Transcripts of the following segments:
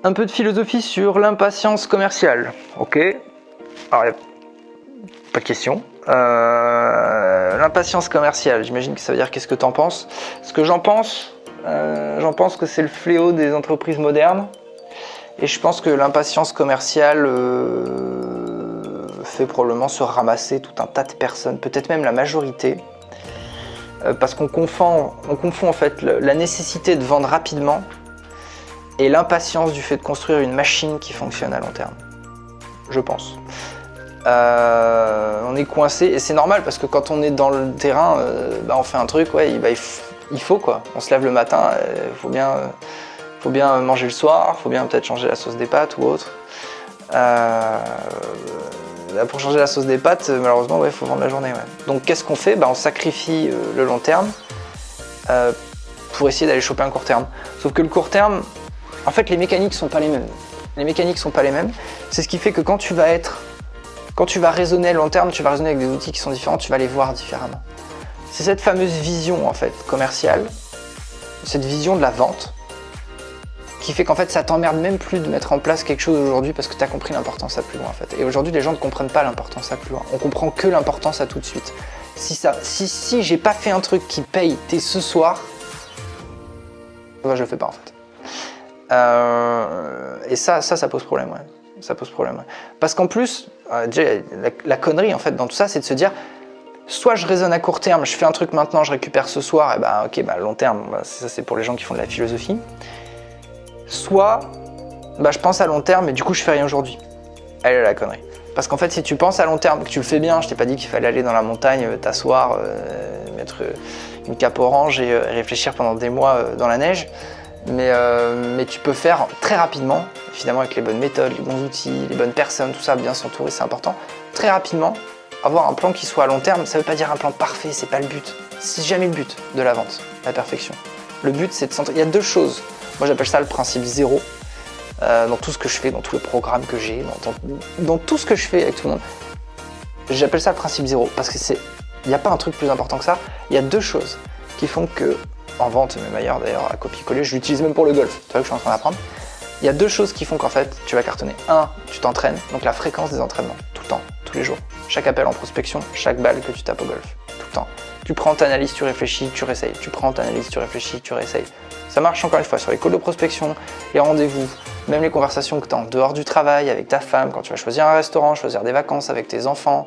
Un peu de philosophie sur l'impatience commerciale. Ok. Alors, pas de question. L'impatience commerciale, j'imagine que ça veut dire qu'est-ce que tu en penses. Ce que j'en pense que c'est le fléau des entreprises modernes. Et je pense que l'impatience commerciale fait probablement se ramasser tout un tas de personnes, peut-être même la majorité. Parce qu'on confond en fait la nécessité de vendre rapidement et l'impatience du fait de construire une machine qui fonctionne à long terme. Je pense. On est coincé et c'est normal parce que quand on est dans le terrain, on fait un truc, ouais, il faut quoi. On se lève le matin, il faut bien manger le soir, il faut bien peut-être changer la sauce des pâtes ou autre. Pour changer la sauce des pâtes, malheureusement, il faut vendre la journée. Ouais. Donc qu'est-ce qu'on fait ? On sacrifie le long terme pour essayer d'aller choper un court terme. Sauf que le court terme, en fait, les mécaniques sont pas les mêmes. C'est ce qui fait que quand tu vas raisonner à long terme, tu vas raisonner avec des outils qui sont différents, tu vas les voir différemment. C'est cette fameuse vision en fait commerciale, cette vision de la vente, qui fait qu'en fait ça t'emmerde même plus de mettre en place quelque chose aujourd'hui parce que tu as compris l'importance à plus loin en fait. Et aujourd'hui les gens ne comprennent pas l'importance à plus loin, on comprend que l'importance à tout de suite. Si j'ai pas fait un truc qui paye dès ce soir, je le fais pas en fait. Et ça pose problème, ouais. Ça pose problème. Ouais. Parce qu'en plus, la connerie en fait dans tout ça, c'est de se dire, soit je raisonne à court terme, je fais un truc maintenant, je récupère ce soir, et long terme, ça c'est pour les gens qui font de la philosophie. Soit, je pense à long terme et du coup je fais rien aujourd'hui. Elle est la connerie. Parce qu'en fait, si tu penses à long terme, que tu le fais bien, je t'ai pas dit qu'il fallait aller dans la montagne, t'asseoir, mettre une cape orange et réfléchir pendant des mois dans la neige. Mais tu peux faire très rapidement, évidemment avec les bonnes méthodes, les bons outils, les bonnes personnes, tout ça, bien s'entourer, c'est important. Très rapidement, avoir un plan qui soit à long terme, ça veut pas dire un plan parfait, c'est pas le but. C'est jamais le but de la vente, la perfection. Le but, c'est de centrer. Il y a deux choses. Moi, j'appelle ça le principe zéro. Dans tout ce que je fais, dans tous les programmes que j'ai, dans tout ce que je fais avec tout le monde. J'appelle ça le principe zéro parce que il n'y a pas un truc plus important que ça. Il y a deux choses qui font que, en vente, même ailleurs d'ailleurs, à copier-coller, je l'utilise même pour le golf, tu vois que je suis en train d'apprendre. Il y a deux choses qui font qu'en fait, tu vas cartonner. Un, tu t'entraînes, donc la fréquence des entraînements, tout le temps, tous les jours. Chaque appel en prospection, chaque balle que tu tapes au golf, tout le temps. Tu prends, t'analyses, tu réfléchis, tu réessayes. Tu prends, t'analyses, tu réfléchis, tu réessayes. Ça marche encore une fois sur les calls de prospection, les rendez-vous, même les conversations que tu as en dehors du travail, avec ta femme, quand tu vas choisir un restaurant, choisir des vacances avec tes enfants,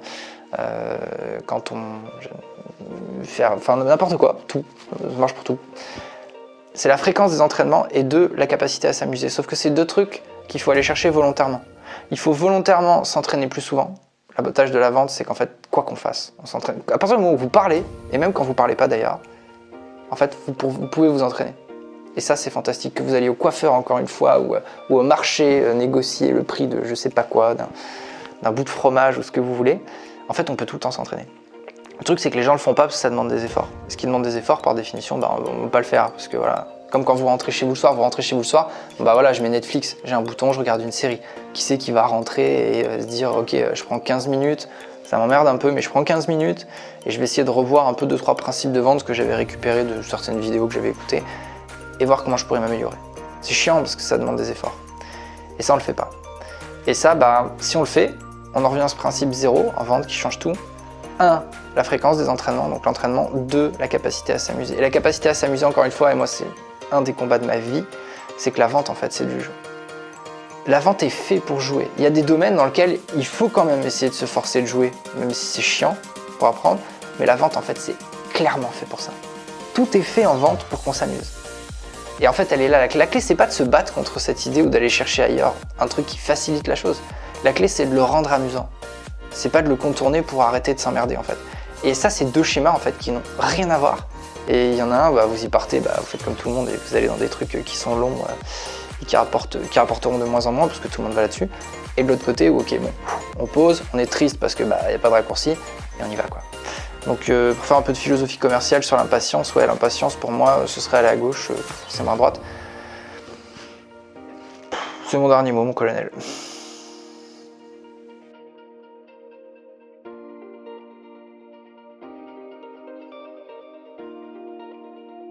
quand on... n'importe quoi, tout, ça marche pour tout. C'est la fréquence des entraînements et deux, la capacité à s'amuser. Sauf que c'est deux trucs qu'il faut aller chercher volontairement. Il faut volontairement s'entraîner plus souvent. L'avantage de la vente, c'est qu'en fait, quoi qu'on fasse, on s'entraîne. À partir du moment où vous parlez, et même quand vous ne parlez pas d'ailleurs, en fait, vous pouvez vous entraîner. Et ça, c'est fantastique. Que vous alliez au coiffeur encore une fois, ou au marché négocier le prix de je sais pas quoi, d'un bout de fromage ou ce que vous voulez. En fait, on peut tout le temps s'entraîner. Le truc, c'est que les gens le font pas parce que ça demande des efforts. Ce qui demande des efforts, par définition, on ne peut pas le faire. Parce que voilà, comme quand vous rentrez chez vous le soir, je mets Netflix, j'ai un bouton, je regarde une série. Qui c'est qui va rentrer et se dire, ok, je prends 15 minutes, ça m'emmerde un peu, mais je prends 15 minutes et je vais essayer de revoir un peu 2-3 principes de vente que j'avais récupérés de certaines vidéos que j'avais écoutées et voir comment je pourrais m'améliorer. C'est chiant parce que ça demande des efforts. Et ça, on le fait pas. Et ça, si on le fait, on en revient à ce principe zéro en vente qui change tout. 1, la fréquence des entraînements, donc l'entraînement. 2, la capacité à s'amuser. Et la capacité à s'amuser, encore une fois, et moi c'est un des combats de ma vie, c'est que la vente en fait c'est du jeu. La vente est faite pour jouer. Il y a des domaines dans lesquels il faut quand même essayer de se forcer de jouer, même si c'est chiant pour apprendre, mais la vente en fait c'est clairement fait pour ça. Tout est fait en vente pour qu'on s'amuse. Et en fait elle est là, la clé c'est pas de se battre contre cette idée ou d'aller chercher ailleurs un truc qui facilite la chose. La clé c'est de le rendre amusant. C'est pas de le contourner pour arrêter de s'emmerder en fait. Et ça c'est deux schémas en fait qui n'ont rien à voir. Et il y en a un, vous y partez, vous faites comme tout le monde et vous allez dans des trucs qui sont longs et qui rapporteront de moins en moins parce que tout le monde va là-dessus. Et de l'autre côté, on pose, on est triste parce que y a pas de raccourci et on y va quoi. Donc pour faire un peu de philosophie commerciale sur l'impatience, l'impatience pour moi ce serait aller à gauche, forcément à droite. C'est mon dernier mot, mon colonel.